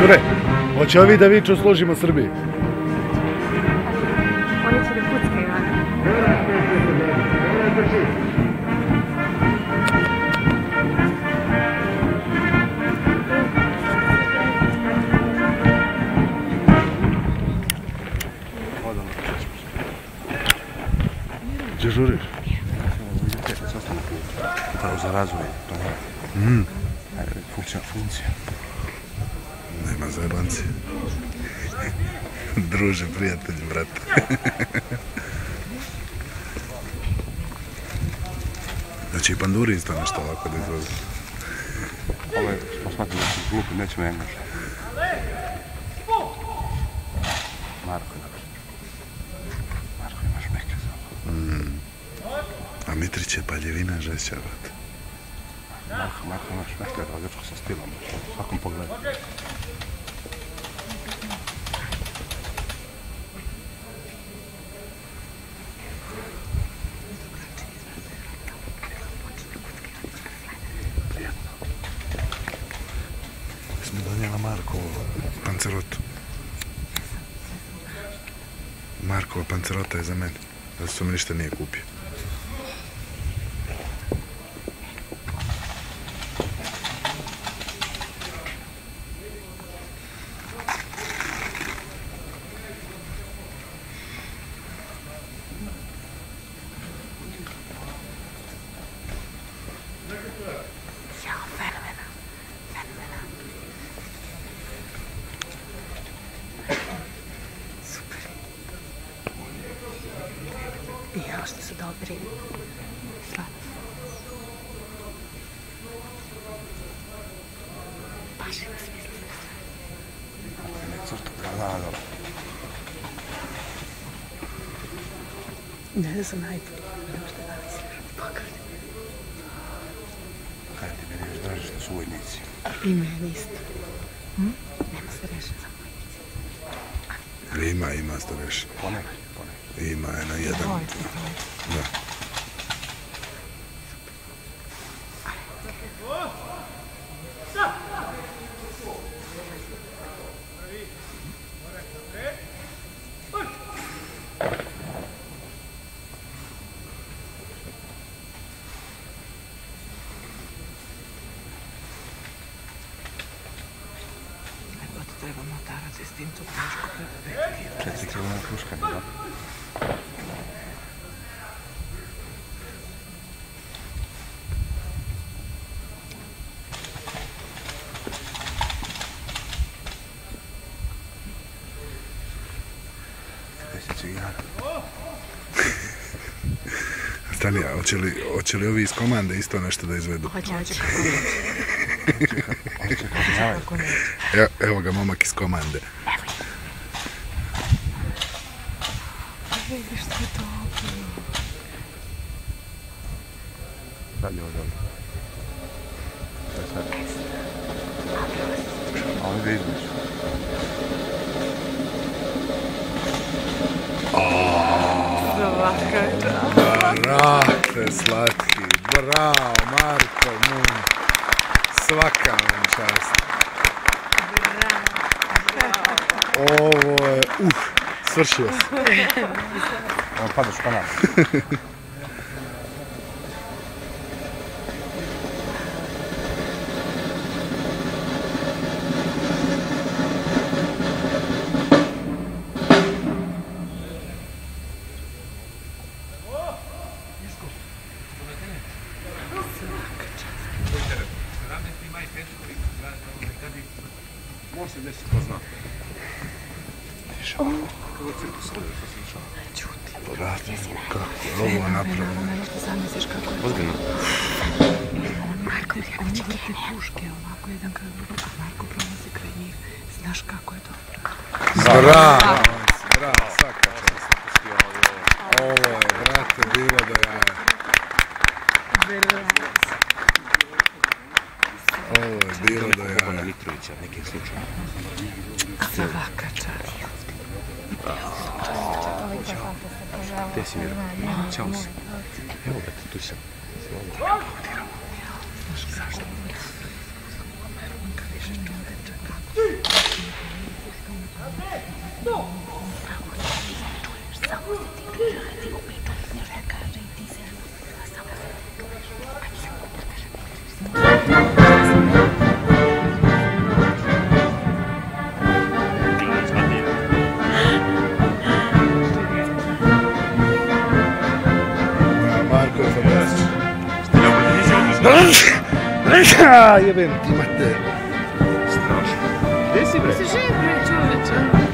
Šure, hoće ovi da viču složimo Srbiji? Oni će da puckaju, Ana. Gdje žuriš? Upravo za razvoj. Funkcija. Nema zajebanci. Druže, prijatelji, brate. Znači i panduri isto nešto ovako da izvozi. Ovo smo shvatili da su glupi, nećemo engleski. Marko imaš meke za ovo. A Mitrić je paljevina žešća, brate. Marko imaš meke, ali dečko sa stilom, u svakom pogledu. Smo donijela Markovu pancerotu. Markova pancerota je za mene, zato što mi ništa nije kupio. Jao što su dobri. Stvarno. Baš ima smisla. Da. Ne da sam najbolji. Nemo što danas. Pogledaj. Kaj ti meni još draži što su vojnici? I meni isto. Nema se rešen za vojnici. Ima starešin. Ponekad. Ima je na jedan. Da. Treba motarati s tim tu pušku preko 4 kg puška, da? Stani, a hoće li ovi iz komande isto nešto da izvedu? Hoće. Evo ga momak iz komande. Vidi što je to opet. Dalje ovo dobro. Sve sad. A oni ga između. Brate, slatki. Bravo, Marko, moj. Svaka vam čast. Ovo je, svršio se. Padaš pa nam. Može se desiti ko zna. Kako cirkus ovdje to slušao? Čuti. Brate, kako je ovo napravljeno. Ne možete zamisliš kako je. Ozbiljno. Marko vrti puške ovako jedan kraj drugog, a Marko prolazi kraj njih. Znaš kako je dobro. Bravo, svaka čast. Ovo je, brate, bilo da jaje. Ovo je bilo da jaje. Ovo na Mitrovića, nekih slučaja. Svaka čast. Gdje si Miro? Ćao si. Evo ga, tu sam. Marko je fantastičan. Jebem ti mater. Strašno. Gdje si bre? Živ bre čoveče.